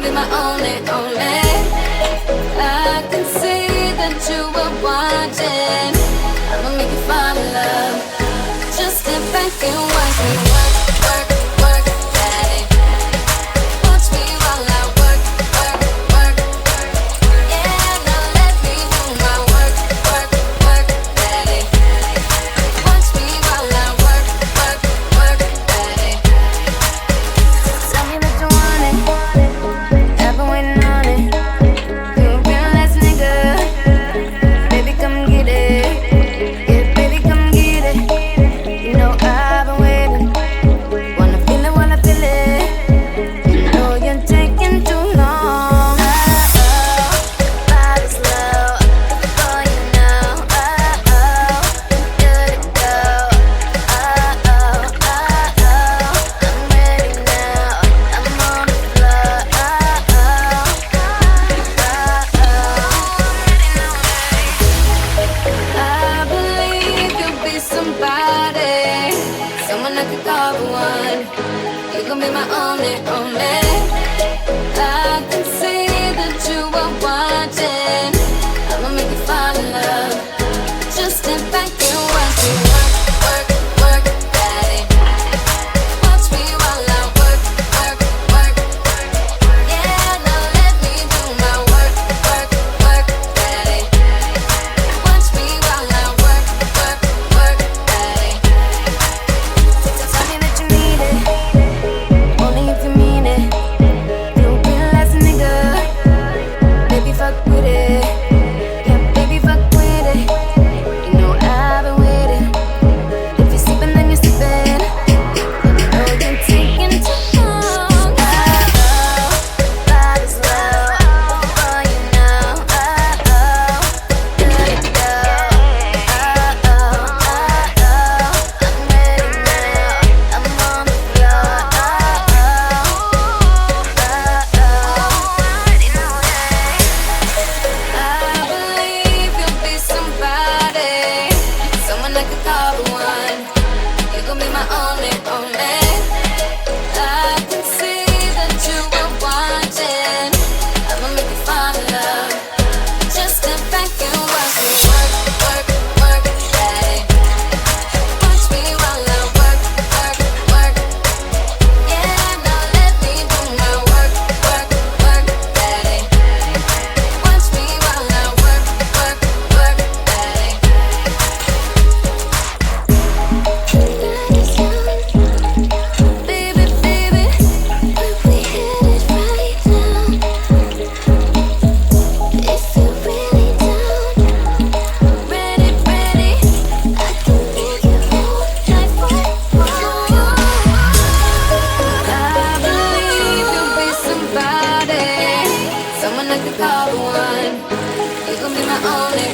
be my only, only. I can see that you were watching. I'ma make you fall in love. Just sit back and watch me work, work, work, daddy. Watch me while I work, work, work. Yeah, now let me do my work, work, work, daddy. Watch me while I work, work, work, daddy. Tell me that you want it. I've been waiting on it. You a real ass nigga. Baby, come get it. Yeah, baby, come get it. You know I've been waiting. Wanna feel it, wanna feel it. You know you're taking too long. Body's low, before you know. Good to go. I'm ready now. I'm on the floor. I believe you'll be somebody, someone I could call for one. You gon' be my only, only. I can see that you are watching. I'ma make you fall in love. Just sit back and watch me work, work, work, daddy. Watch me while I work, work, work. Yeah, now let me do my work, work, work, daddy. Watch me while I work, work, work, daddy. Tell me that you need it, only if you mean it. You a real ass nigga, baby, fuck with it. Yeah, baby, fuck with it. You know I've been waiting. If you're sleeping, then you're sleeping. You know you're taking too long. Body's low, before you know. Good to go. I'm ready now. I'm on the floor. I believe you'll be somebody, someone I could call the one. You gon' be my only, only. I can see that you were watching. I'ma make you fall in love. Just sit back and watch me work, work, work, daddy. Watch me while I work, work, work. Yeah, now let me do my work, work, work, daddy. Watch me while I work, work, work, daddy. Baby, baby, if we hit it right now, if you're really down, ready, ready, I can make you whole night for you. I believe you'll be somebody, someone I could call the one. You gon' be my only,